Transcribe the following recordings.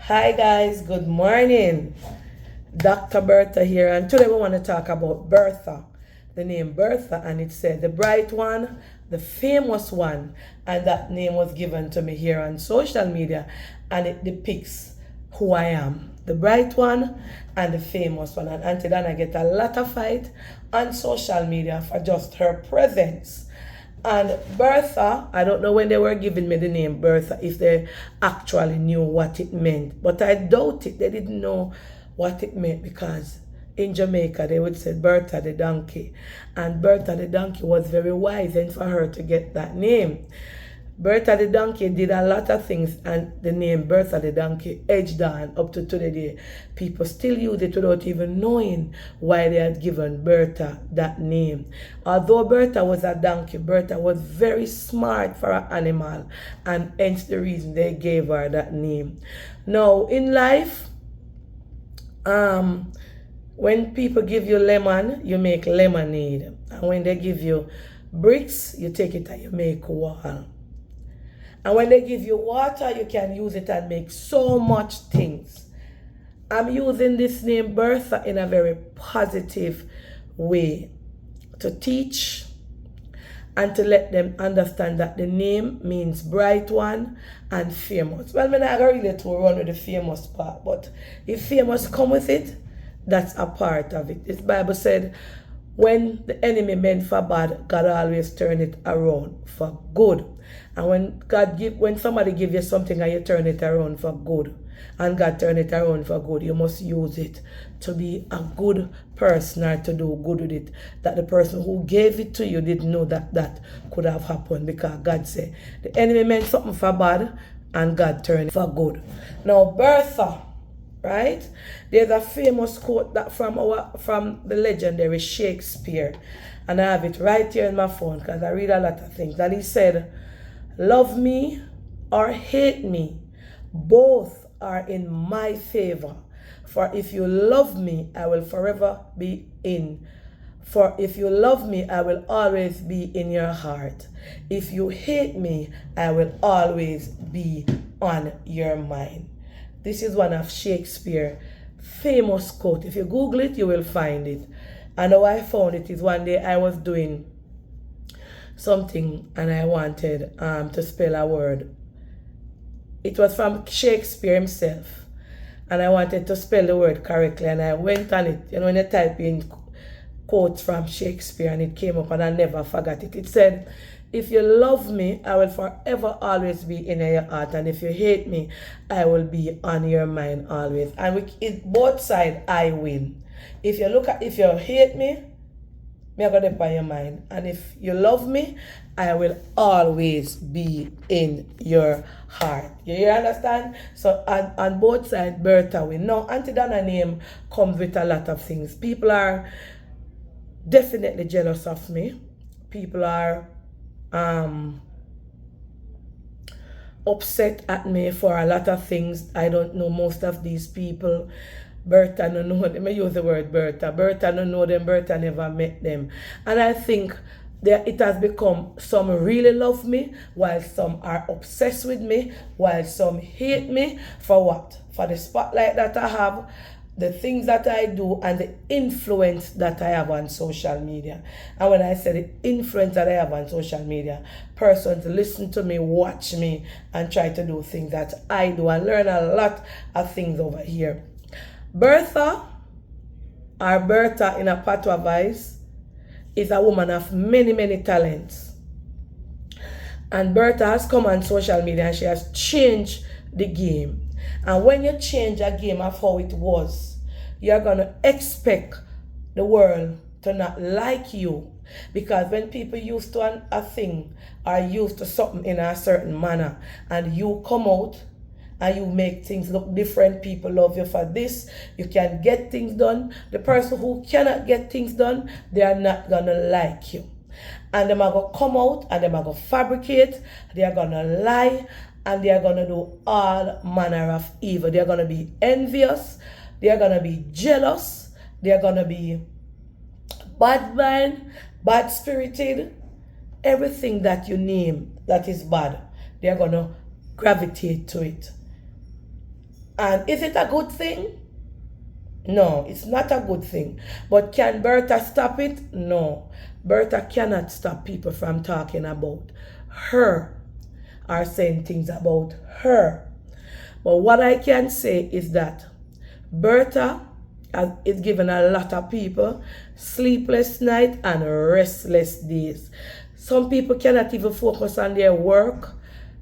Hi guys, good morning. Dr. Bertha here, and today we want to talk about Bertha. The name Bertha, and it said the bright one, the famous one, and that name was given to me here on social media, and it depicts who I am. The bright one and the famous one. And Auntie Dana get a lot of fight on social media for just her presence. And Bertha, I don't know when they were giving me the name Bertha, if they actually knew what it meant. But I doubt it. They didn't know what it meant because in Jamaica they would say Bertha the donkey. And Bertha the donkey was very wise and for her to get that name. Bertha the donkey did a lot of things, and the name Bertha the donkey edged on up to today. People still use it without even knowing why they had given Bertha that name. Although Bertha was a donkey, Bertha was very smart for an animal, and hence the reason they gave her that name. Now, in life, when people give you lemon, you make lemonade. And when they give you bricks, you take it and you make wall. And when they give you water, you can use it and make so much things. I'm using this name Bertha in a very positive way to teach and to let them understand that the name means bright one and famous. Well, I'm not really to run with the famous part, but if famous come with it, that's a part of it. This Bible said, when the enemy meant for bad, God always turn it around for good. And when somebody give you something and you turn it around for good, and God turn it around for good, you must use it to be a good person or to do good with it. That the person who gave it to you didn't know that that could have happened, because God said the enemy meant something for bad and God turned it for good. Now Bertha, right? There's a famous quote that from the legendary Shakespeare, and I have it right here in my phone because I read a lot of things. And he said, "Love me or hate me, both are in my favor. For if you love me, I will forever be in. For if you love me, I will always be in your heart. If you hate me, I will always be on your mind." This is one of Shakespeare's famous quote. If you Google it, you will find it. And how I found it is one day I was doing something and I wanted to spell a word. It was from Shakespeare himself. And I wanted to spell the word correctly. And I went on it. You know, when you type in quotes from Shakespeare and it came up and I never forgot it. It said, "If you love me, I will forever always be in your heart. And if you hate me, I will be on your mind always." And both sides, I win. If you hate me, I'm going to be on your mind. And if you love me, I will always be in your heart. You understand? So on both sides, Bertha win. Now, Auntie Dana name comes with a lot of things. People are definitely jealous of me. People are upset at me for a lot of things. I don't know most of these people. Bertha no know them. I use the word Bertha. Bertha no know them. Bertha never met them. And I think it has become, some really love me, while some are obsessed with me, while some hate me. For what? For the spotlight that I have, the things that I do, and the influence that I have on social media. And when I say the influence that I have on social media, persons listen to me, watch me, and try to do things that I do, and learn a lot of things over here. Bertha, or Bertha in a patois voice, is a woman of many, many talents. And Bertha has come on social media and she has changed the game. And when you change a game of how it was, you're going to expect the world to not like you. Because when people used to a thing, are used to something in a certain manner, and you come out and you make things look different, people love you for this, you can get things done. The person who cannot get things done, they are not going to like you. And they're going to come out and they're going to fabricate, they are going to lie, and they are going to do all manner of evil. They are going to be envious, they are going to be jealous, they are going to be bad mind, bad spirited, everything that you name that is bad, they are going to gravitate to it. And is it a good thing? No, it's not a good thing. But can Bertha stop it? No. Bertha cannot stop people from talking about her or saying things about her. But what I can say is that Bertha is giving a lot of people sleepless nights and restless days. Some people cannot even focus on their work,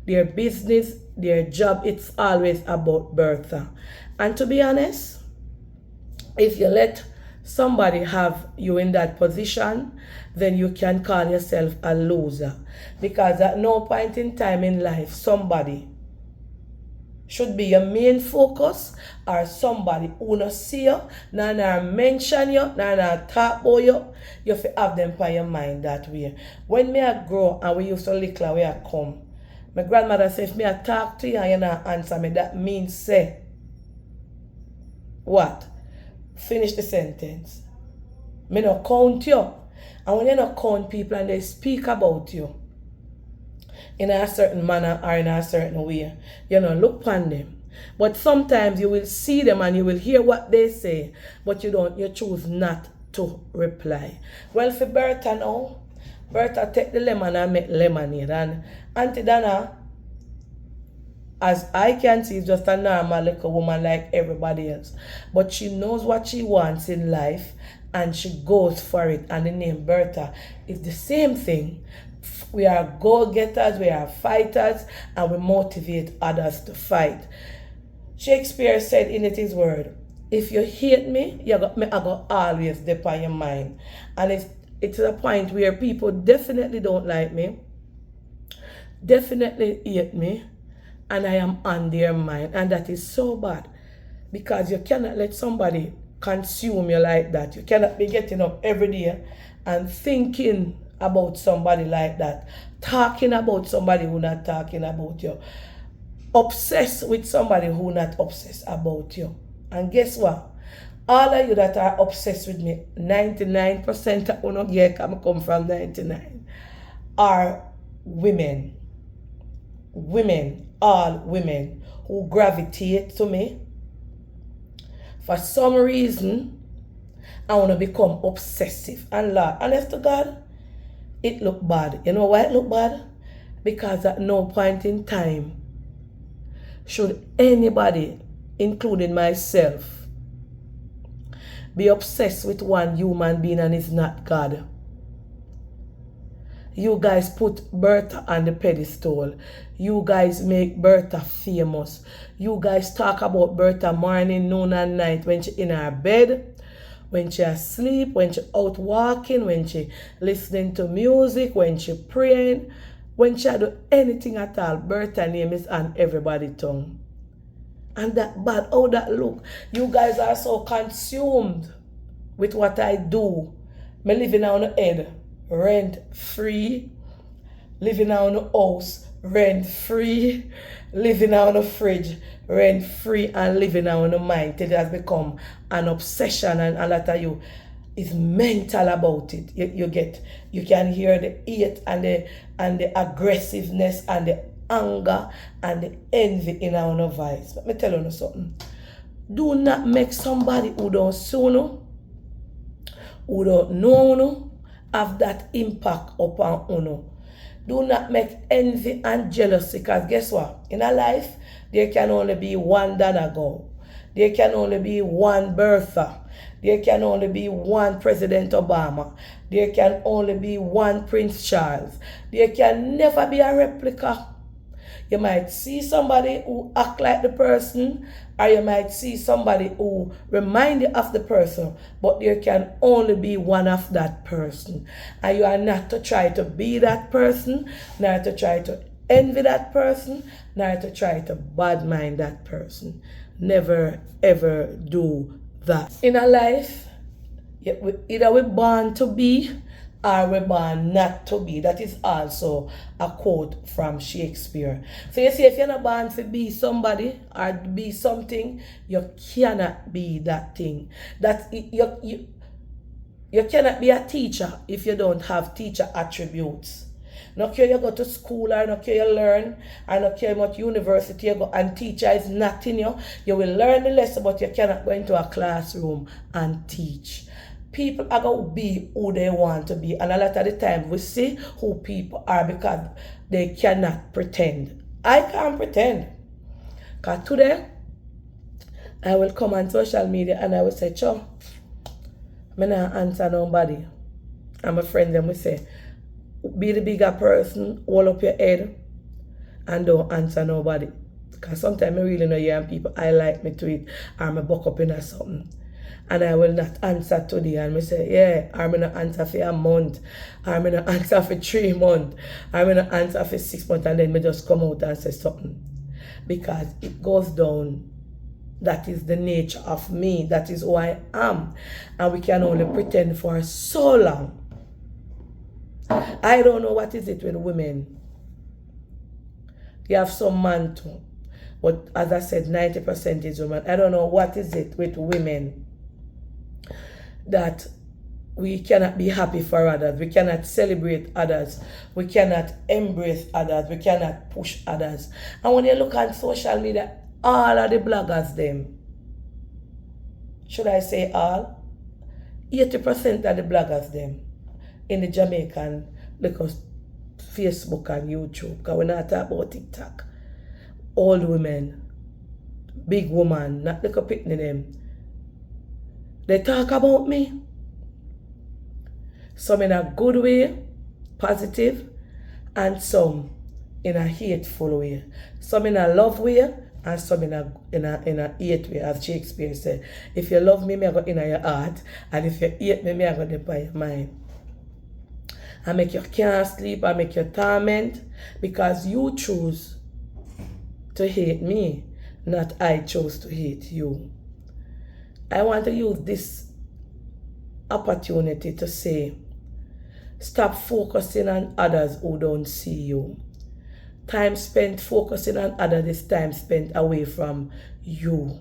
their business, their job. It's always about Bertha. And to be honest, if you let somebody have you in that position, then you can call yourself a loser. Because at no point in time in life, somebody should be your main focus, or somebody who no see you, nor mention you, nor talk about you. You have to have them by your mind that way. When me I grow and we used to little where I come, my grandmother said, if me I talk to you and you not answer me, that means say, what? Finish the sentence. Me no count you. And when you no count people and they speak about you in a certain manner or in a certain way, you know, look upon them. But sometimes you will see them and you will hear what they say, but you choose not to reply. Well, for Bertha now, Bertha take the lemon and make lemonade. And Auntie Dana, as I can see, is just a normal little woman like everybody else. But she knows what she wants in life and she goes for it. And the name Bertha is the same thing. We are go-getters, we are fighters, and we motivate others to fight. Shakespeare said in his word, if you hate me, I go always dip on your mind. And it's a point where people definitely don't like me, definitely hate me, and I am on their mind. And that is so bad, because you cannot let somebody consume you like that. You cannot be getting up every day and thinking about somebody like that, talking about somebody who not talking about you, obsessed with somebody who not obsessed about you. And guess what? All of you that are obsessed with me, 99% of you here come from 99, are women. Women, all women who gravitate to me. For some reason, I want to become obsessive. And Lord, honest to God, it look bad. You know why it look bad? Because at no point in time should anybody, including myself, be obsessed with one human being and it's not God. You guys put Bertha on the pedestal. You guys make Bertha famous. You guys talk about Bertha morning, noon, and night when she in her bed, when she asleep, when she out walking, when she listening to music, when she praying, when she do anything at all. Bertha name is on everybody's tongue. And that bad, how that look. You guys are so consumed with what I do. Me living on the head, rent free, living on the house, rent free, living on the fridge, rent free, and living on the mind. It has become an obsession, and a lot of you is mental about it. You can hear the hate and the aggressiveness and the anger and the envy in our voice. Let me tell you something. Do not make somebody who don't see you, who don't know you, have that impact upon you. Do not make envy and jealousy, because guess what? In a life, there can only be one Dana Go. There can only be one Bertha. There can only be one President Obama. There can only be one Prince Charles. There can never be a replica. You might see somebody who act like the person, or you might see somebody who remind you of the person, but there can only be one of that person. And you are not to try to be that person, nor to try to envy that person, nor to try to badmind that person. Never ever do that. In a life, either we're born to be or we're born not to be. That is also a quote from Shakespeare. So you see, if you're not born to be somebody or be something, you cannot be that thing. You cannot be a teacher if you don't have teacher attributes. No care you go to school or no care you learn or no care what university you go and teacher is not in you. You will learn the lesson but you cannot go into a classroom and teach. People are going to be who they want to be. And a lot of the time we see who people are because they cannot pretend. I can't pretend. Because today, I will come on social media and I will say, Cho, I'm not answer nobody. And my friend them will say, be the bigger person, hold up your head and don't answer nobody. Because sometimes I really know you and people I like me to it or I buck up in or something. And I will not answer today. And I say, yeah, I'm going to answer for a month. I'm going to answer for 3 months. I'm going to answer for 6 months. And then me just come out and say something. Because it goes down. That is the nature of me. That is who I am. And we can only pretend for so long. I don't know what is it with women. You have some man too. But as I said, 90% is women. I don't know what is it with women that we cannot be happy for others, we cannot celebrate others, we cannot embrace others, we cannot push others. And when you look at social media, all of the bloggers them, should I say all? 80% of the bloggers them in the Jamaican, because Facebook and YouTube, because we're not talking about TikTok. Old women, big woman, not like a picnic them. They talk about me. Some in a good way, positive, and some in a hateful way. Some in a love way, and some in a hate way, as Shakespeare said. If you love me, I go in your heart, and if you hate me, I go by your mind. I make you can't sleep, I make you torment, because you choose to hate me, not I chose to hate you. I want to use this opportunity to say, stop focusing on others who don't see you. Time spent focusing on others is time spent away from you.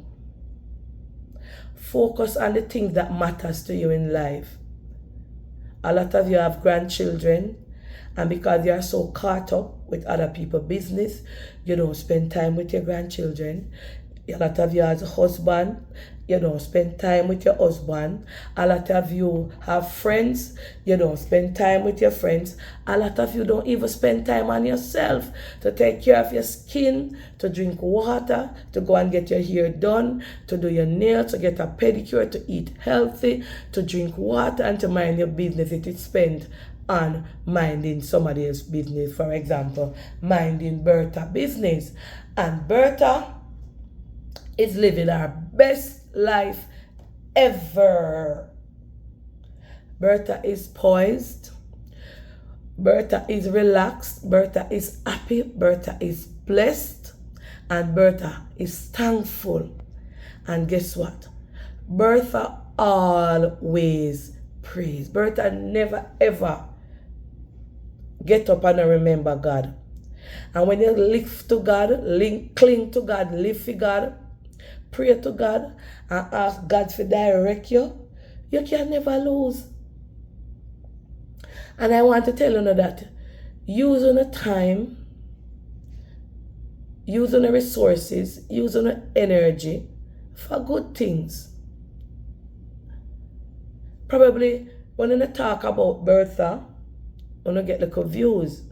Focus on the things that matters to you in life. A lot of you have grandchildren, and because you are so caught up with other people's business, you don't spend time with your grandchildren. A lot of you as a husband, you don't spend time with your husband. A lot of you have friends, you don't spend time with your friends. A lot of you don't even spend time on yourself to take care of your skin, to drink water, to go and get your hair done, to do your nails, to get a pedicure, to eat healthy, to drink water, and to mind your business. It is spent on minding somebody else's business. For example, minding Bertha business. And Bertha is living her best life ever. Bertha is poised. Bertha is relaxed. Bertha is happy. Bertha is blessed. And Bertha is thankful. And guess what? Bertha always prays. Bertha never ever get up and remember God. And when you live to God, cling to God, live for God, pray to God, and ask God to direct you, you can never lose. And I want to tell you that using the time, using the resources, using the energy for good things. Probably when you talk about Bertha, when you get the views,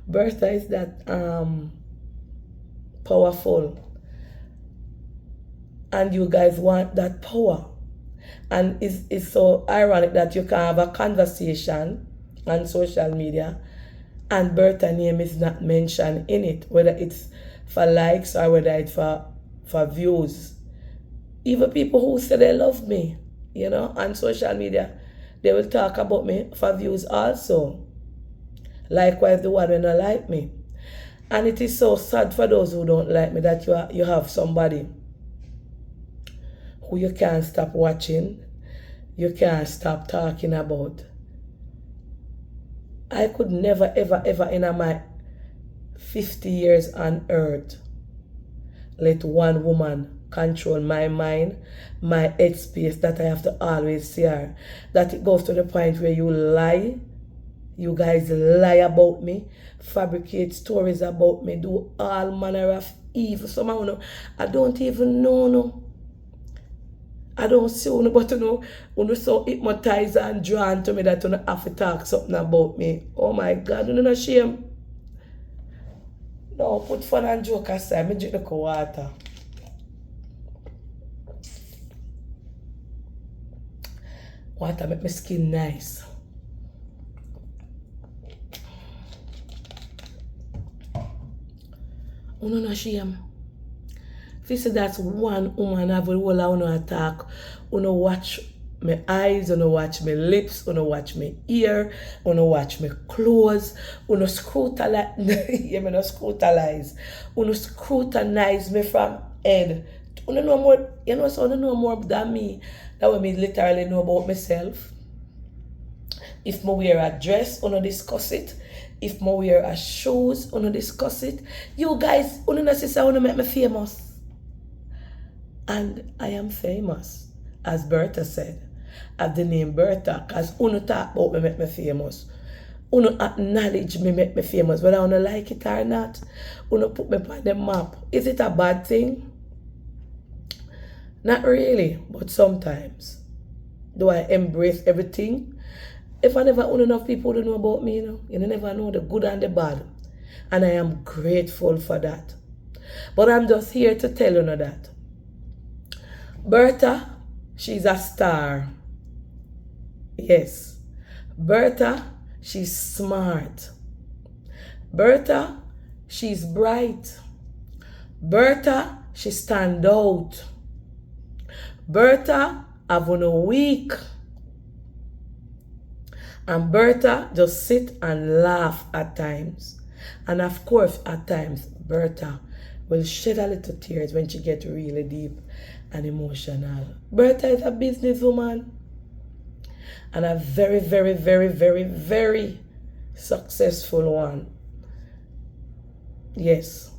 Bertha is that powerful. And you guys want that power. And it's so ironic that you can have a conversation on social media and Bertha's name is not mentioned in it, whether it's for likes or whether it's for views. Even people who say they love me, on social media, they will talk about me for views also. Likewise, the one who don't like me. And it is so sad for those who don't like me that you have somebody who you can't stop watching, you can't stop talking about. I could never, ever, ever in my 50 years on earth let one woman control my mind, my headspace, that I have to always see her. That it goes to the point where you lie, You guys lie about me, fabricate stories about me, do all manner of evil. Somehow, no, I don't even know, no. I don't see you, but you so hypnotized and drawn to me that you have to talk something about me. Oh my God, you not shame. No, put fun and joke aside. Me drink the water. Water make my skin nice. You not shame. If you say that's one woman have a whole attack, you watch my eyes, you watch my lips, you watch my ear, you watch my clothes, you scrutinize, you know scrutinize, you scrutinize me from head. You know more, so you know more than me. That way me literally know about myself. If I wear a dress, you discuss it. If I wear a shoes, you discuss it. You guys, you know sister, you make me famous. And I am famous, as Bertha said. I have the name Bertha, because uno talk about me make me famous. Uno acknowledge me make me famous, whether uno like it or not. Uno put me on the map. Is it a bad thing? Not really, but sometimes. Do I embrace everything? If I never own enough people to know about me, you never know the good and the bad. And I am grateful for that. But I'm just here to tell you that Bertha, she's a star. Yes. Bertha, she's smart. Bertha, she's bright. Bertha, she stand out. Bertha, have no weak. And Bertha just sit and laugh at times. And of course, at times, Bertha will shed a little tears when she gets really deep and emotional. Bertha is a businesswoman. And a very, very, very, very, very successful one. Yes.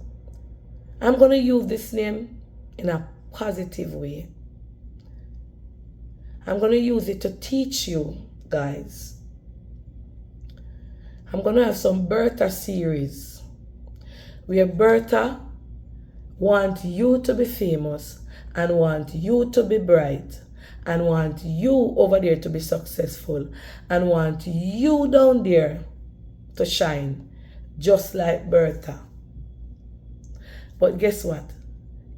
I'm going to use this name in a positive way. I'm going to use it to teach you guys. I'm going to have some Bertha series where Bertha wants you to be famous and want you to be bright and want you over there to be successful and want you down there to shine just like Bertha. But guess what?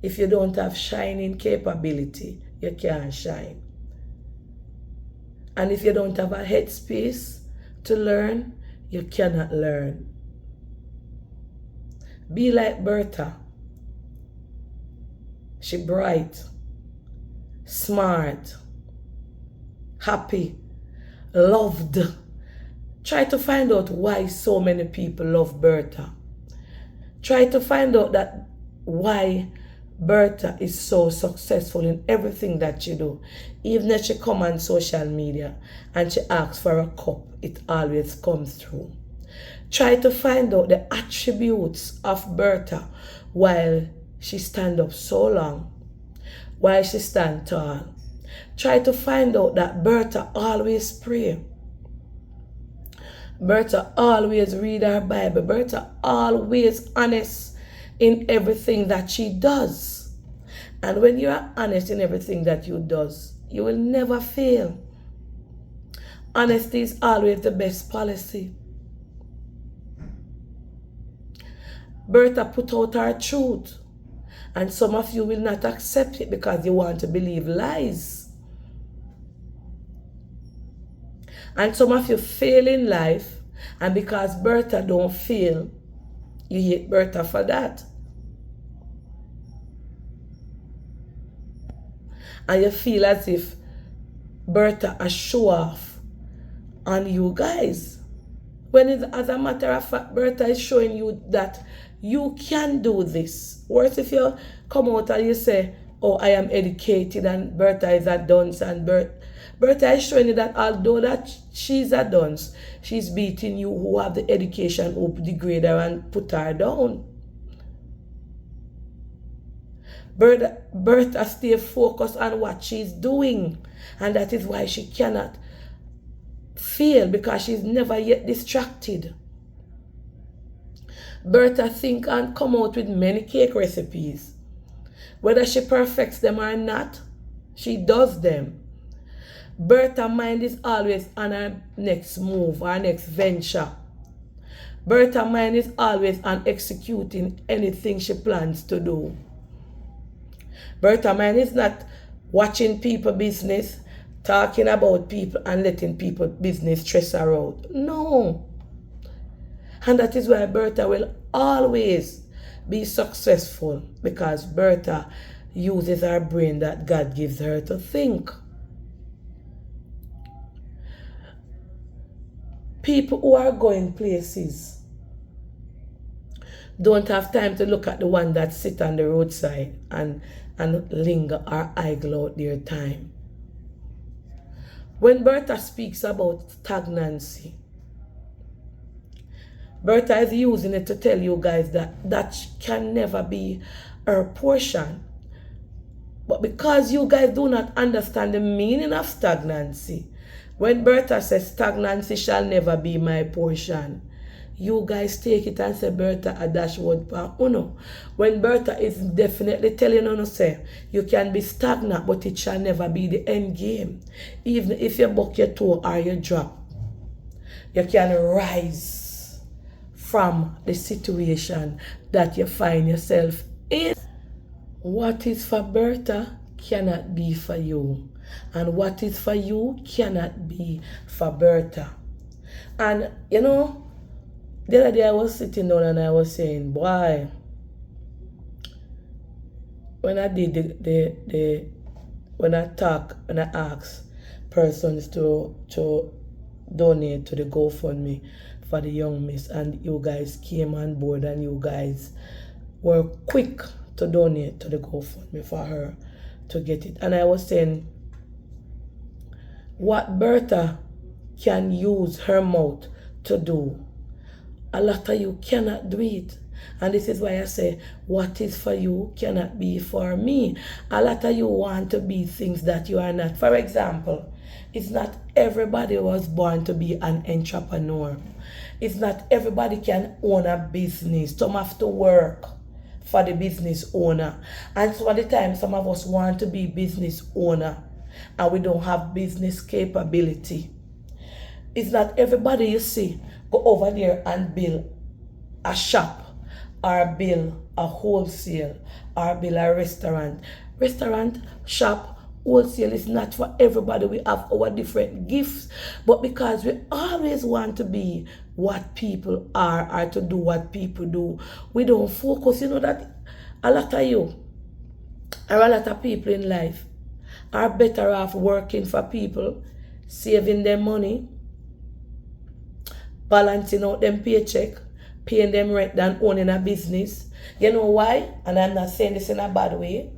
If you don't have shining capability, you can't shine. And if you don't have a headspace to learn, you cannot learn. Be like Bertha. She bright, smart, happy, loved. Try to find out why so many people love Bertha. Try to find out that why Bertha is so successful in everything that she do. Even if she come on social media and she asks for a cup, it always comes through. Try to find out the attributes of Bertha while she stand up so long, while she stand tall. Try to find out that Bertha always pray. Bertha always read her Bible. Bertha always honest in everything that she does. And when you are honest in everything that you does, you will never fail. Honesty is always the best policy. Bertha put out her truth. And some of you will not accept it because you want to believe lies. And some of you fail in life, and because Bertha don't fail, you hate Bertha for that. And you feel as if Bertha a show off on you guys. When as a matter of fact, Bertha is showing you that you can do this. Worse if you come out and you say, oh, I am educated and Bertha is a dunce, and Bertha is showing you that although that she's a dunce, she's beating you who have the education, who degrade her and put her down. Bertha stay focused on what she's doing, and that is why she cannot fail because she's never yet distracted. Bertha think and come out with many cake recipes. Whether she perfects them or not, she does them. Bertha's mind is always on her next move, her next venture. Bertha's mind is always on executing anything she plans to do. Bertha's mind is not watching people business, talking about people and letting people business stress her out. No. And that is why Bertha will always be successful, because Bertha uses her brain that God gives her to think. People who are going places don't have time to look at the one that sit on the roadside and linger or idle out their time. When Bertha speaks about stagnancy, Bertha is using it to tell you guys that that can never be her portion. But because you guys do not understand the meaning of stagnancy, when Bertha says stagnancy shall never be my portion, you guys take it and say Bertha a dashboard for uno. When Bertha is definitely telling you, say you can be stagnant, but it shall never be the end game. Even if you buck your toe or you drop, you can rise from the situation that you find yourself in. What is for Bertha cannot be for you, and what is for you cannot be for Bertha. And you know, the other day I was sitting down and I was saying, boy, when I did when I ask persons to donate to the GoFundMe for the young miss, and you guys came on board and you guys were quick to donate to the GoFundMe for her to get it. And I was saying, what Bertha can use her mouth to do, a lot of you cannot do it. And this is why I say, what is for you cannot be for me. A lot of you want to be things that you are not. For example, it's not everybody was born to be an entrepreneur. It's not everybody can own a business. Some have to work for the business owner. And so at the time, some of us want to be business owner and we don't have business capability. It's not everybody you see go over there and build a shop or build a wholesale or build a restaurant. Restaurant, shop, wholesale is not for everybody. We have our different gifts, but because we always want to be what people are or to do what people do, we don't focus. You know that a lot of you or a lot of people in life are better off working for people, saving them money, balancing out them paycheck, paying them rent than owning a business. You know why? And I'm not saying this in a bad way.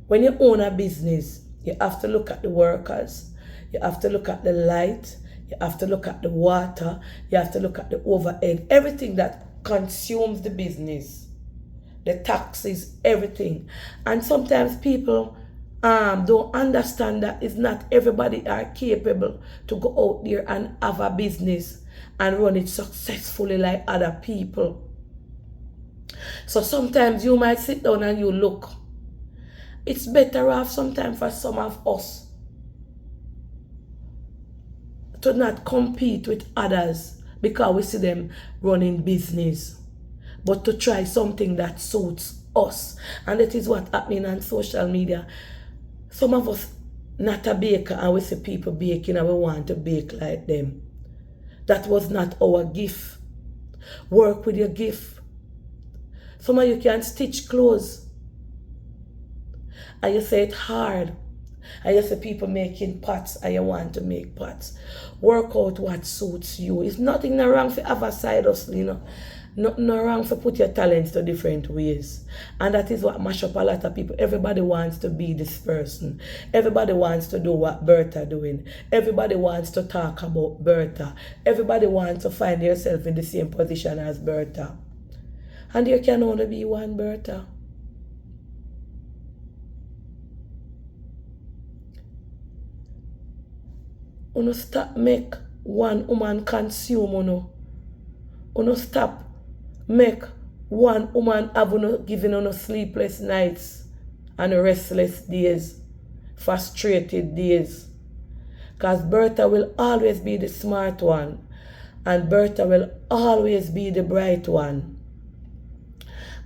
When you own a business, you have to look at the workers, you have to look at the light, you have to look at the water, you have to look at the overhead, everything that consumes the business, the taxes, everything. And sometimes people don't understand that it's not everybody are capable to go out there and have a business and run it successfully like other people. So sometimes you might sit down and you look. It's better off sometimes for some of us to not compete with others because we see them running business, but to try something that suits us. And that is what's happening on social media. Some of us not a baker and we see people baking and we want to bake like them. That was not our gift. Work with your gift. Some of you can stitch clothes. And you say it's hard. And you see people making pots and you want to make pots. Work out what suits you. It's nothing wrong for have a side hustle, you know. Nothing wrong for put your talents to different ways. And that is what mash up a lot of people. Everybody wants to be this person. Everybody wants to do what Bertha doing. Everybody wants to talk about Bertha. Everybody wants to find yourself in the same position as Bertha. And there can only be one Bertha. Uno stop make one woman consume uno. Uno stop make one woman have uno giving uno sleepless nights and restless days, frustrated days. Because Bertha will always be the smart one. And Bertha will always be the bright one.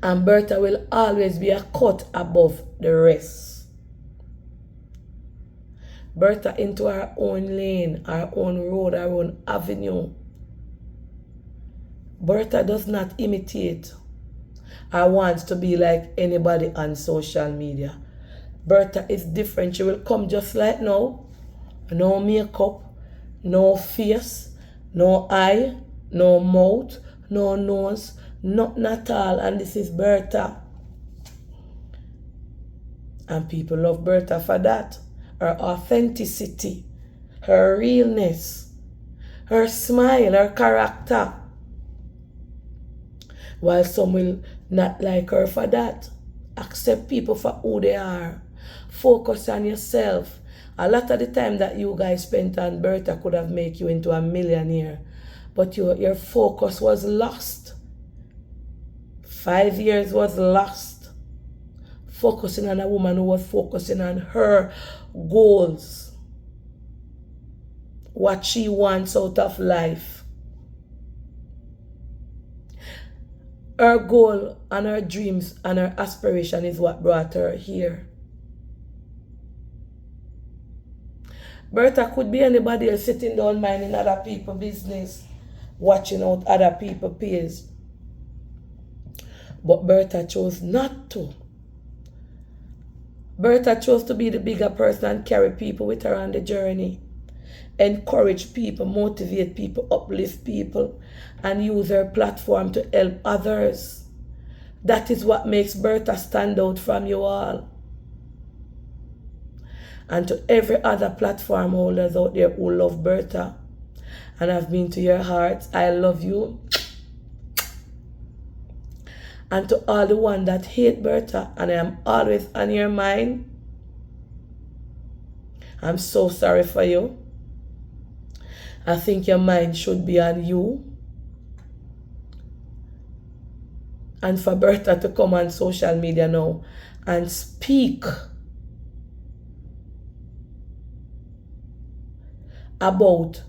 And Bertha will always be a cut above the rest. Bertha into her own lane, her own road, her own avenue. Bertha does not imitate or wants to be like anybody on social media. Bertha is different. She will come just like now. No makeup, no face, no eye, no mouth, no nose, nothing at all. And this is Bertha. And people love Bertha for that. Her authenticity, her realness, her smile, her character. While some will not like her for that. Accept people for who they are. Focus on yourself. A lot of the time that you guys spent on Bertha could have made you into a millionaire. But your focus was lost. 5 years was lost. Focusing on a woman who was focusing on her goals. What she wants out of life. Her goal and her dreams and her aspiration is what brought her here. Bertha could be anybody else sitting down minding other people's business, watching out other people's peers. But Bertha chose not to. Bertha chose to be the bigger person and carry people with her on the journey. Encourage people, motivate people, uplift people, and use her platform to help others. That is what makes Bertha stand out from you all. And to every other platform holders out there who love Bertha and have been to your hearts, I love you. And to all the one that hate Bertha and I am always on your mind, I'm so sorry for you. I think your mind should be on you. And for Bertha to come on social media now and speak about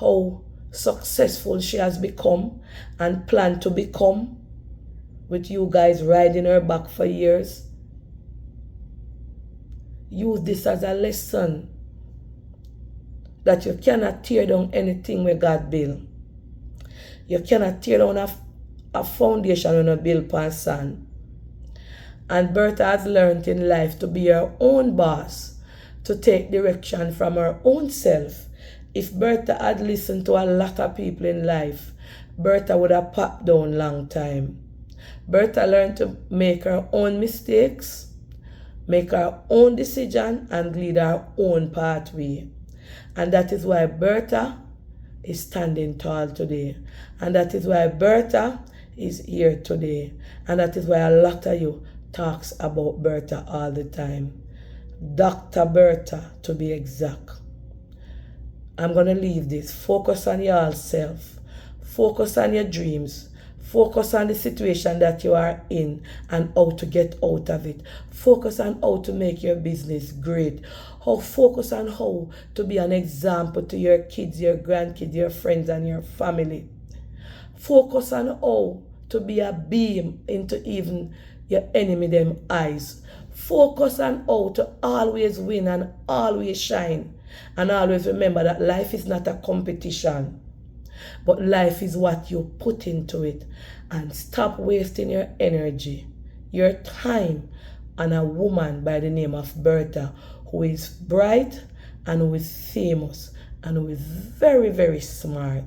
how successful she has become and plan to become, with you guys riding her back for years. Use this as a lesson that you cannot tear down anything where God built. You cannot tear down a foundation when you build upon sand. And Bertha has learned in life to be her own boss, to take direction from her own self. If Bertha had listened to a lot of people in life, Bertha would have popped down long time. Bertha learned to make her own mistakes, make her own decision, and lead her own pathway. And that is why Bertha is standing tall today. And that is why Bertha is here today. And that is why a lot of you talks about Bertha all the time. Dr. Bertha, to be exact. I'm going to leave this. Focus on yourself. Focus on your dreams. Focus on the situation that you are in and how to get out of it. Focus on how to make your business great. Focus on how to be an example to your kids, your grandkids, your friends, and your family. Focus on how to be a beam into even your enemy them eyes. Focus on how to always win and always shine. And always remember that life is not a competition, but life is what you put into it. And stop wasting your energy, your time on a woman by the name of Bertha, who is bright and who is famous and who is very, very smart.